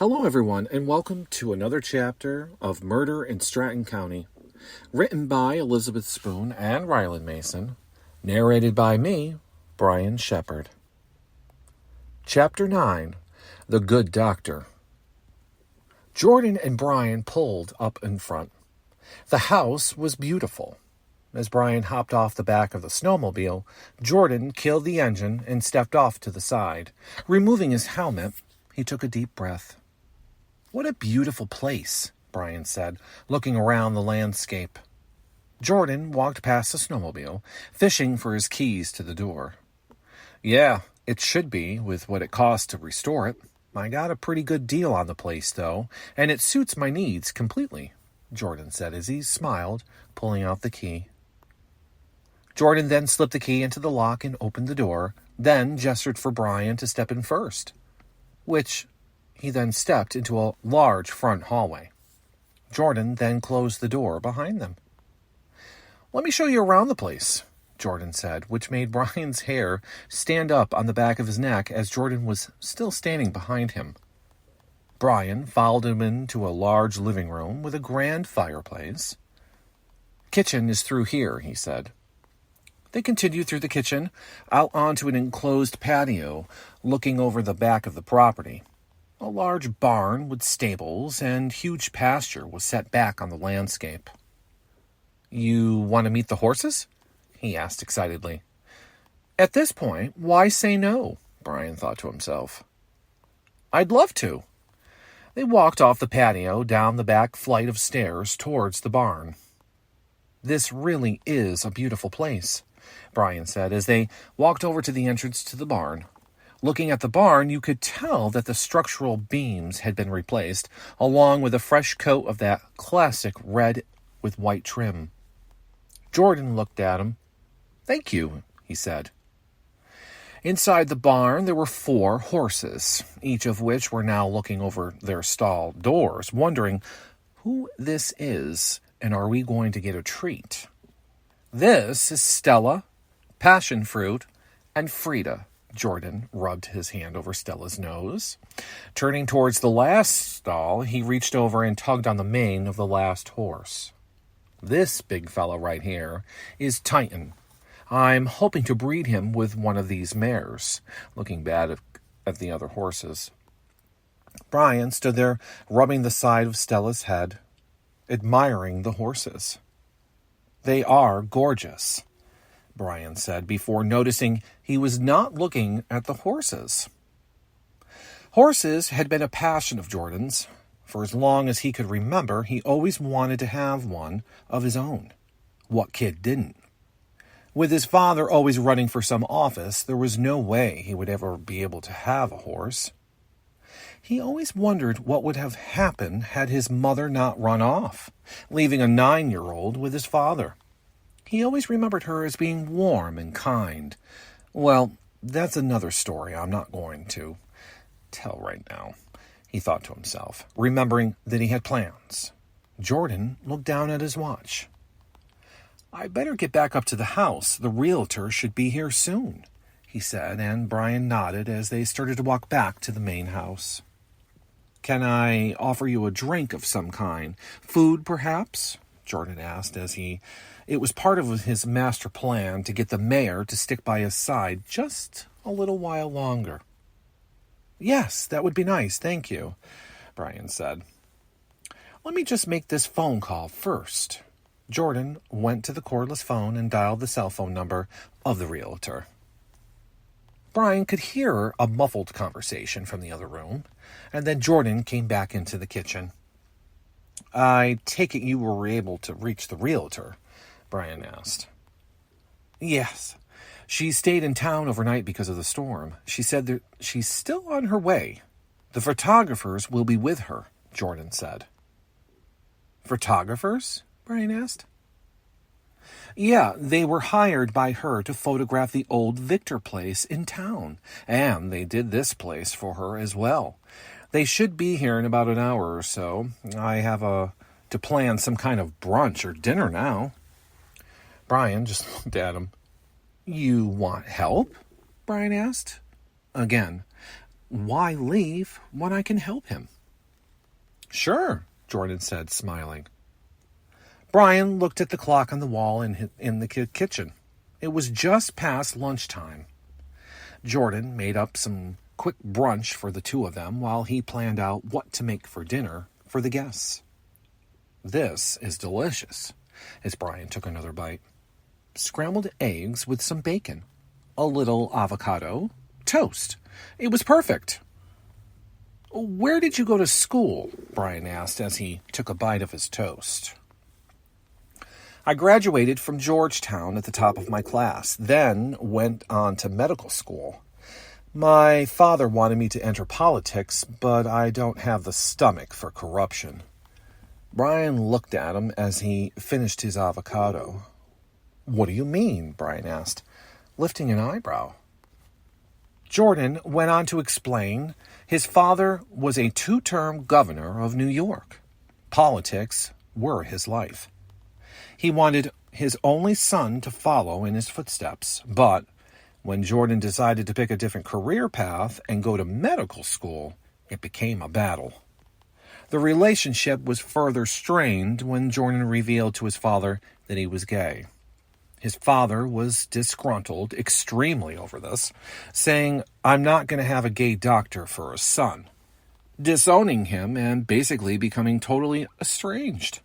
Hello, everyone, and welcome to another chapter of Murder in Stratton County, written by Elizabeth Spoon and Ryland Mason, narrated by me, Brian Shepard. Chapter 9, The Good Doctor. Jordan and Brian pulled up in front. The house was beautiful. As Brian hopped off the back of the snowmobile, Jordan killed the engine and stepped off to the side. Removing his helmet, he took a deep breath. "What a beautiful place," Brian said, looking around the landscape. Jordan walked past the snowmobile, fishing for his keys to the door. "Yeah, it should be, with what it costs to restore it. I got a pretty good deal on the place, though, and it suits my needs completely," Jordan said as he smiled, pulling out the key. Jordan then slipped the key into the lock and opened the door, then gestured for Brian to step in first, which he then stepped into a large front hallway. Jordan then closed the door behind them. "Let me show you around the place," Jordan said, which made Brian's hair stand up on the back of his neck as Jordan was still standing behind him. Brian followed him into a large living room with a grand fireplace. "Kitchen is through here," he said. They continued through the kitchen, out onto an enclosed patio, looking over the back of the property. A large barn with stables and huge pasture was set back on the landscape. "You want to meet the horses?" he asked excitedly. At this point, why say no? Brian thought to himself. "I'd love to." They walked off the patio down the back flight of stairs towards the barn. "This really is a beautiful place," Brian said as they walked over to the entrance to the barn. Looking at the barn, you could tell that the structural beams had been replaced, along with a fresh coat of that classic red with white trim. Jordan looked at him. "Thank you," he said. Inside the barn, there were 4 horses, each of which were now looking over their stall doors, wondering who this is and are we going to get a treat. "This is Stella, Passion Fruit, and Frida." Jordan rubbed his hand over Stella's nose. Turning towards the last stall, he reached over and tugged on the mane of the last horse. "This big fella right here is Titan. I'm hoping to breed him with one of these mares," looking bad at the other horses. Brian stood there, rubbing the side of Stella's head, admiring the horses. "They are gorgeous," Brian said, before noticing he was not looking at the horses. Horses had been a passion of Jordan's. For as long as he could remember, he always wanted to have one of his own. What kid didn't? With his father always running for some office, there was no way he would ever be able to have a horse. He always wondered what would have happened had his mother not run off, leaving a 9-year-old with his father. He always remembered her as being warm and kind. Well, that's another story I'm not going to tell right now, he thought to himself, remembering that he had plans. Jordan looked down at his watch. "I better get back up to the house. The realtor should be here soon," he said, and Brian nodded as they started to walk back to the main house. "Can I offer you a drink of some kind? Food, perhaps?" Jordan asked as it was part of his master plan to get the mayor to stick by his side just a little while longer. "Yes, that would be nice, thank you," Brian said. "Let me just make this phone call first." Jordan went to the cordless phone and dialed the cell phone number of the realtor. Brian could hear a muffled conversation from the other room, and then Jordan came back into the kitchen. "I take it you were able to reach the realtor?" Brian asked. "Yes. She stayed in town overnight because of the storm. She said that she's still on her way. The photographers will be with her," Jordan said. "Photographers?" Brian asked. "Yeah, they were hired by her to photograph the old Victor place in town, and they did this place for her as well. They should be here in about an hour or so. I have to plan some kind of brunch or dinner now." Brian just looked at him. "You want help?" Brian asked. Again, why leave when I can help him? Sure, Jordan said, smiling. Brian looked at the clock on the wall in the kitchen. It was just past lunchtime. Jordan made up some quick brunch for the two of them while he planned out what to make for dinner for the guests. This is delicious, as Brian took another bite. Scrambled eggs with some bacon, a little avocado, toast. It was perfect. Where did you go to school? Brian asked as he took a bite of his toast. I graduated from Georgetown at the top of my class, then went on to medical school. My father wanted me to enter politics, but I don't have the stomach for corruption. Brian looked at him as he finished his avocado. What do you mean? Brian asked, lifting an eyebrow. Jordan went on to explain his father was a 2-term governor of New York. Politics were his life. He wanted his only son to follow in his footsteps, but when Jordan decided to pick a different career path and go to medical school, it became a battle. The relationship was further strained when Jordan revealed to his father that he was gay. His father was disgruntled extremely over this, saying, "I'm not going to have a gay doctor for a son," disowning him and basically becoming totally estranged.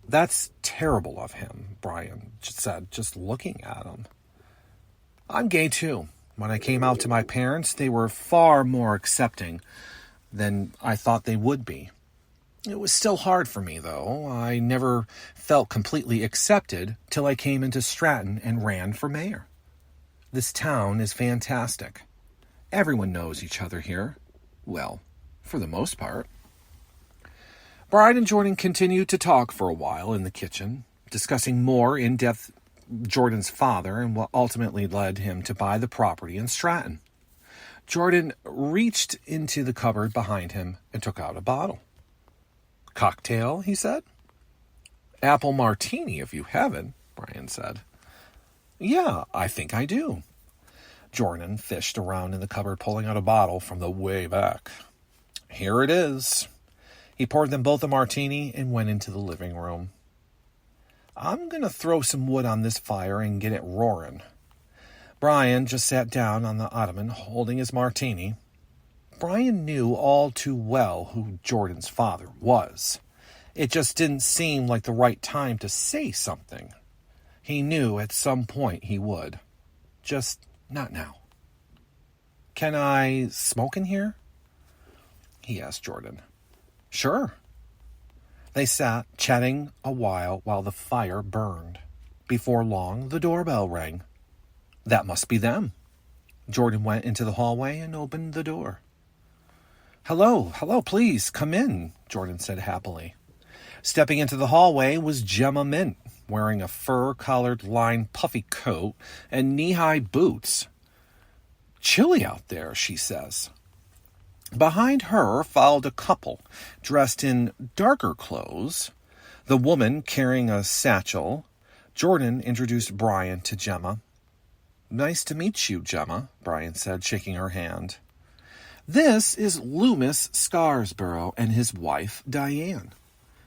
That's terrible of him, Brian said, just looking at him. I'm gay too. When I came out to my parents, they were far more accepting than I thought they would be. It was still hard for me, though. I never felt completely accepted till I came into Stratton and ran for mayor. This town is fantastic. Everyone knows each other here. Well, for the most part. Brian and Jordan continued to talk for a while in the kitchen, discussing more in depth Jordan's father and what ultimately led him to buy the property in Stratton. Jordan reached into the cupboard behind him and took out a bottle. Cocktail, he said. Apple martini, if you haven't, Brian said. Yeah, I think I do. Jordan fished around in the cupboard, pulling out a bottle from the way back. Here it is. He poured them both a martini and went into the living room. I'm going to throw some wood on this fire and get it roaring. Brian just sat down on the ottoman, holding his martini. Brian knew all too well who Jordan's father was. It just didn't seem like the right time to say something. He knew at some point he would. Just not now. Can I smoke in here? He asked Jordan. Sure. They sat, chatting a while the fire burned. Before long, the doorbell rang. That must be them. Jordan went into the hallway and opened the door. Hello, please, come in, Jordan said happily. Stepping into the hallway was Gemma Mint, wearing a fur-collared lined puffy coat and knee-high boots. Chilly out there, she says. Behind her followed a couple, dressed in darker clothes, the woman carrying a satchel. Jordan introduced Brian to Gemma. Nice to meet you, Gemma, Brian said, shaking her hand. This is Loomis Scarsborough and his wife, Diane,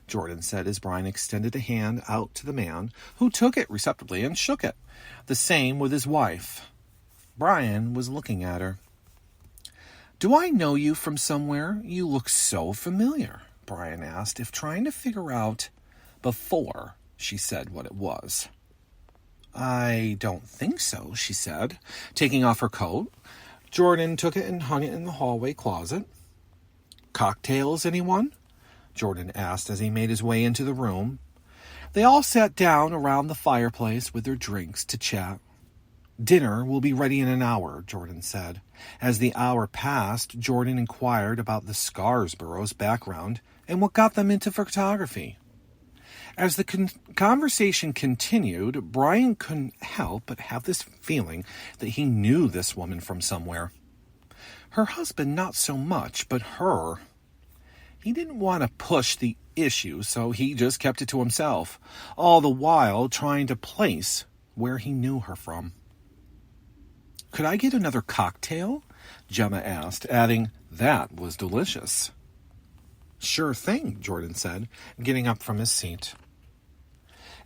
Jordan said as Brian extended a hand out to the man, who took it receptively and shook it. The same with his wife. Brian was looking at her. Do I know you from somewhere? You look so familiar, Brian asked, if trying to figure out before she said what it was. I don't think so, she said, taking off her coat. Jordan took it and hung it in the hallway closet. Cocktails, anyone? Jordan asked as he made his way into the room. They all sat down around the fireplace with their drinks to chat. Dinner will be ready in an hour, Jordan said. As the hour passed, Jordan inquired about the Scarsborough's background and what got them into photography. As the conversation continued, Brian couldn't help but have this feeling that he knew this woman from somewhere. Her husband, not so much, but her. He didn't want to push the issue, so he just kept it to himself, all the while trying to place where he knew her from. Could I get another cocktail? Gemma asked, adding, that was delicious. Sure thing, Jordan said, getting up from his seat.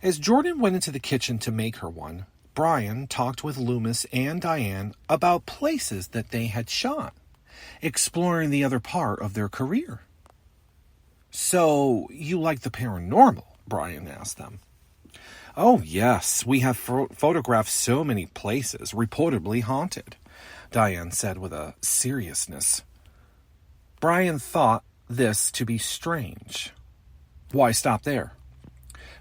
As Jordan went into the kitchen to make her one, Brian talked with Loomis and Diane about places that they had shot, exploring the other part of their career. So, you like the paranormal? Brian asked them. Oh, yes, we have photographed so many places reportedly haunted, Diane said with a seriousness. Brian thought this to be strange. Why stop there?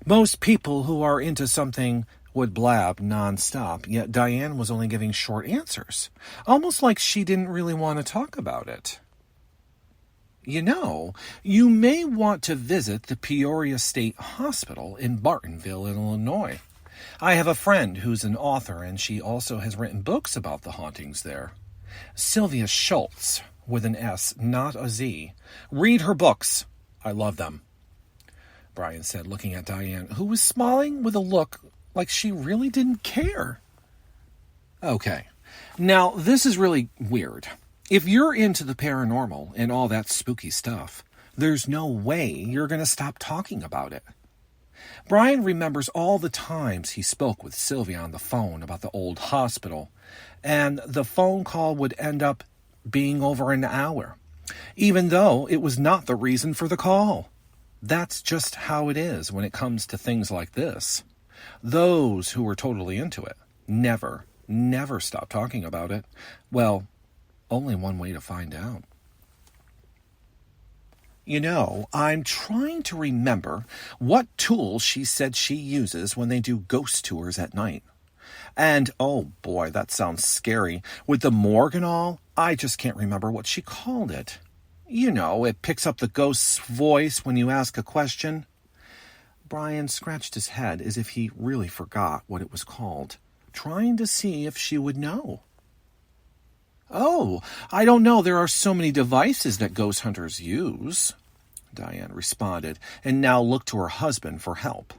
Most people who are into something would blab nonstop, yet Diane was only giving short answers, almost like she didn't really want to talk about it. You know, you may want to visit the Peoria State Hospital in Bartonville, Illinois. I have a friend who's an author, and she also has written books about the hauntings there. Sylvia Schultz, with an S, not a Z. Read her books. I love them, Brian said, looking at Diane, who was smiling with a look like she really didn't care. Okay, now this is really weird. If you're into the paranormal and all that spooky stuff, there's no way you're going to stop talking about it. Brian remembers all the times he spoke with Sylvia on the phone about the old hospital, and the phone call would end up being over an hour, even though it was not the reason for the call. That's just how it is when it comes to things like this. Those who are totally into it never stop talking about it. Well, only one way to find out. You know, I'm trying to remember what tool she said she uses when they do ghost tours at night. And, oh boy, that sounds scary. With the morgue and all, I just can't remember what she called it. You know, it picks up the ghost's voice when you ask a question. Brian scratched his head as if he really forgot what it was called, trying to see if she would know. Oh, I don't know. There are so many devices that ghost hunters use, Diane responded, and now looked to her husband for help.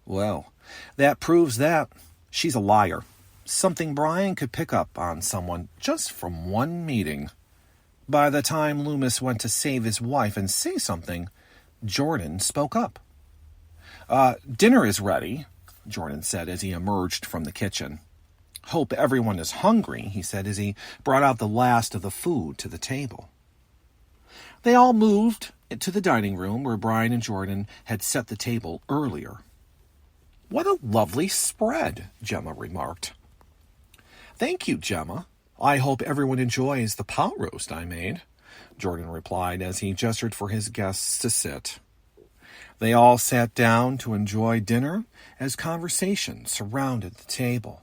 Well, that proves that she's a liar. Something Brian could pick up on someone just from one meeting. By the time Loomis went to save his wife and say something, Jordan spoke up. Dinner is ready, Jordan said as he emerged from the kitchen. Hope everyone is hungry, he said as he brought out the last of the food to the table. They all moved to the dining room where Brian and Jordan had set the table earlier. What a lovely spread, Gemma remarked. Thank you, Gemma. I hope everyone enjoys the pot roast I made, Jordan replied as he gestured for his guests to sit. They all sat down to enjoy dinner as conversation surrounded the table.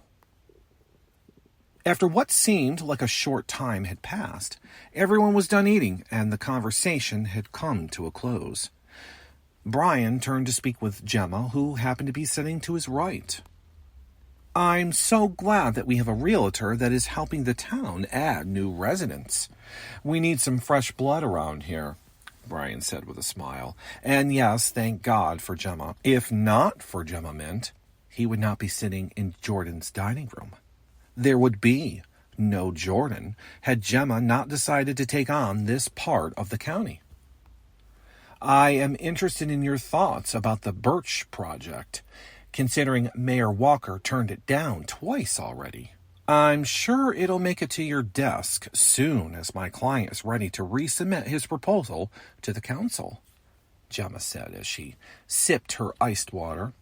After what seemed like a short time had passed, everyone was done eating and the conversation had come to a close. Brian turned to speak with Gemma, who happened to be sitting to his right. I'm so glad that we have a realtor that is helping the town add new residents. We need some fresh blood around here, Brian said with a smile. And yes, thank God for Gemma. If not for Gemma Mint, he would not be sitting in Jordan's dining room. There would be no Jordan had Gemma not decided to take on this part of the county. I am interested in your thoughts about the Birch project, considering Mayor Walker turned it down twice already. I'm sure it'll make it to your desk soon as my client is ready to resubmit his proposal to the council, Gemma said as she sipped her iced water.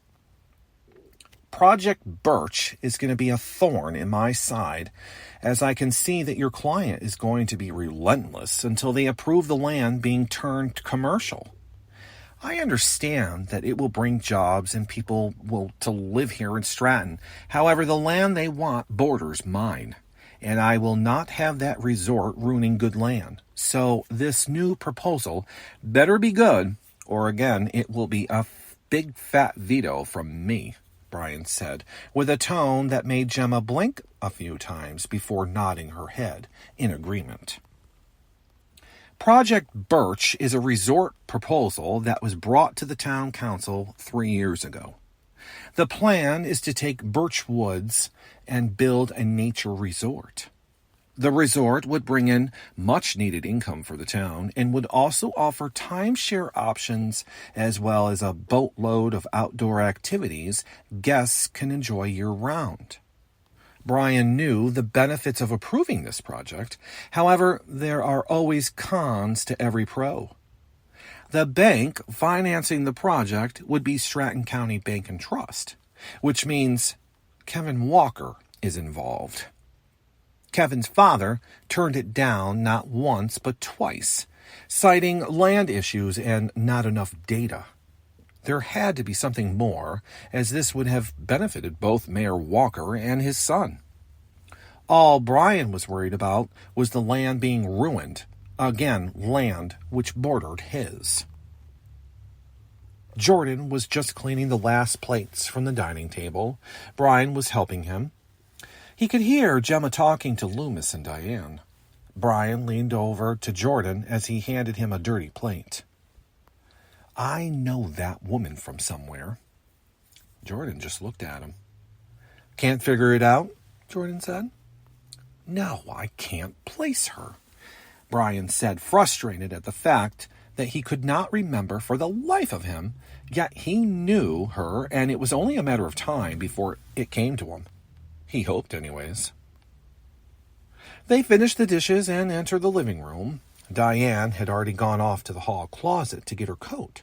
Project Birch is going to be a thorn in my side, as I can see that your client is going to be relentless until they approve the land being turned commercial. I understand that it will bring jobs and people will to live here in Stratton. However, the land they want borders mine, and I will not have that resort ruining good land. So this new proposal better be good, or again, it will be a big fat veto from me, Brian said, with a tone that made Gemma blink a few times before nodding her head in agreement. Project Birch is a resort proposal that was brought to the town council 3 years ago. The plan is to take Birch Woods and build a nature resort. The resort would bring in much-needed income for the town and would also offer timeshare options as well as a boatload of outdoor activities guests can enjoy year-round. Brian knew the benefits of approving this project. However, there are always cons to every pro. The bank financing the project would be Stratton County Bank and Trust, which means Kevin Walker is involved. Kevin's father turned it down not once but twice, citing land issues and not enough data. There had to be something more, as this would have benefited both Mayor Walker and his son. All Brian was worried about was the land being ruined. Again, land which bordered his. Jordan was just cleaning the last plates from the dining table. Brian was helping him. He could hear Gemma talking to Loomis and Diane. Brian leaned over to Jordan as he handed him a dirty plate. "I know that woman from somewhere." Jordan just looked at him. "Can't figure it out?" Jordan said. "No, I can't place her," Brian said, frustrated at the fact that he could not remember for the life of him, yet he knew her, and it was only a matter of time before it came to him. He hoped, anyways. They finished the dishes and entered the living room. Diane had already gone off to the hall closet to get her coat.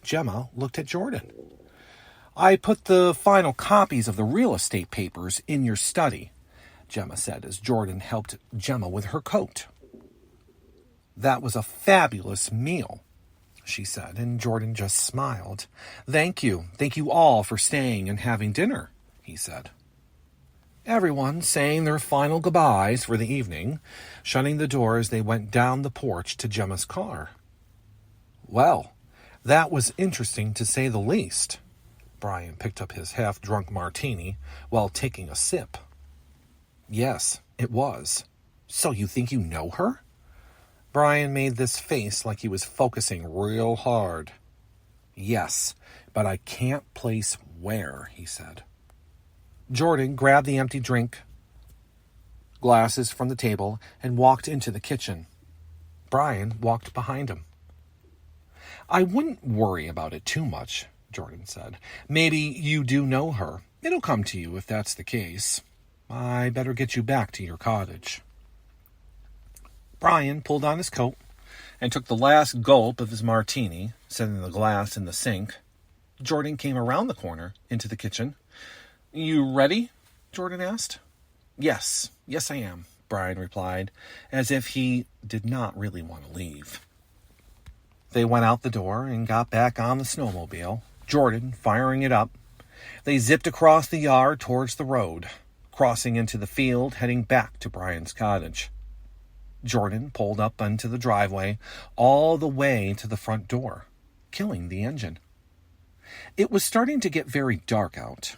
Gemma looked at Jordan. "I put the final copies of the real estate papers in your study," Gemma said as Jordan helped Gemma with her coat. "That was a fabulous meal," she said, and Jordan just smiled. Thank you all for staying and having dinner," he said. Everyone saying their final goodbyes for the evening, shutting the door as they went down the porch to Gemma's car. "Well, that was interesting to say the least." Brian picked up his half-drunk martini while taking a sip. "Yes, it was. So you think you know her?" Brian made this face like he was focusing real hard. "Yes, but I can't place where," he said. Jordan grabbed the empty drink glasses from the table and walked into the kitchen. Brian walked behind him. "I wouldn't worry about it too much," Jordan said. "Maybe you do know her. It'll come to you if that's the case. I better get you back to your cottage." Brian pulled on his coat and took the last gulp of his martini, setting the glass in the sink. Jordan came around the corner into the kitchen. "You ready?" Jordan asked. Yes, I am," Brian replied, as if he did not really want to leave. They went out the door and got back on the snowmobile, Jordan firing it up. They zipped across the yard towards the road, crossing into the field, heading back to Brian's cottage. Jordan pulled up into the driveway all the way to the front door, killing the engine. It was starting to get very dark out.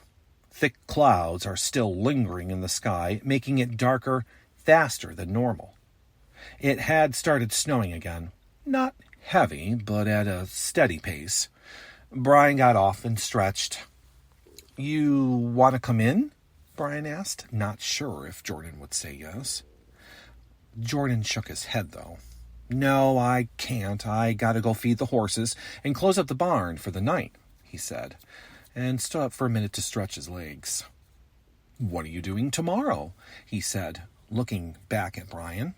Thick clouds are still lingering in the sky, making it darker faster than normal. It had started snowing again. Not heavy, but at a steady pace. Brian got off and stretched. "You want to come in?" Brian asked, not sure if Jordan would say yes. Jordan shook his head, though. "No, I can't. I gotta go feed the horses and close up the barn for the night," he said, and stood up for a minute to stretch his legs. "What are you doing tomorrow?" he said, looking back at Brian.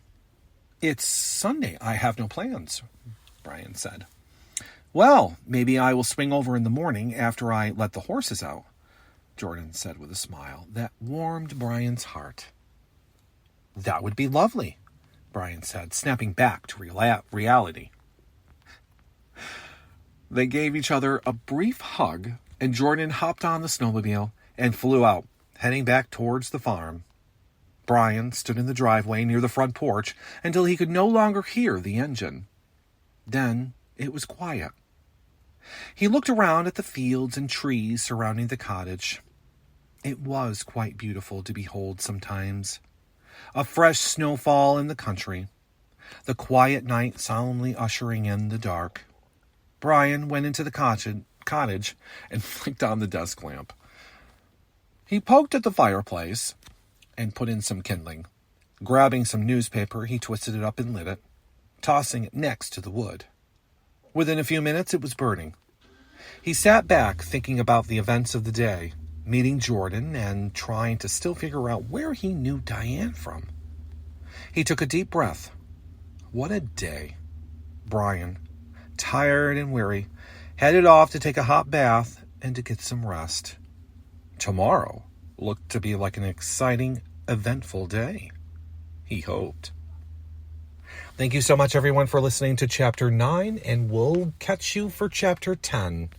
"It's Sunday. I have no plans," Brian said. "Well, maybe I will swing over in the morning after I let the horses out," Jordan said with a smile that warmed Brian's heart. "That would be lovely," Brian said, snapping back to reality. They gave each other a brief hug, and Jordan hopped on the snowmobile and flew out, heading back towards the farm. Brian stood in the driveway near the front porch until he could no longer hear the engine. Then it was quiet. He looked around at the fields and trees surrounding the cottage. It was quite beautiful to behold sometimes. A fresh snowfall in the country. The quiet night solemnly ushering in the dark. Brian went into the cottage and flicked on the desk lamp. He poked at the fireplace and put in some kindling. Grabbing some newspaper, he twisted it up and lit it, tossing it next to the wood. Within a few minutes, it was burning. He sat back, thinking about the events of the day, meeting Jordan and trying to still figure out where he knew Diane from. He took a deep breath. What a day. Brian, tired and weary, headed off to take a hot bath and to get some rest. Tomorrow looked to be like an exciting, eventful day. He hoped. Thank you so much, everyone, for listening to Chapter 9, and we'll catch you for Chapter 10.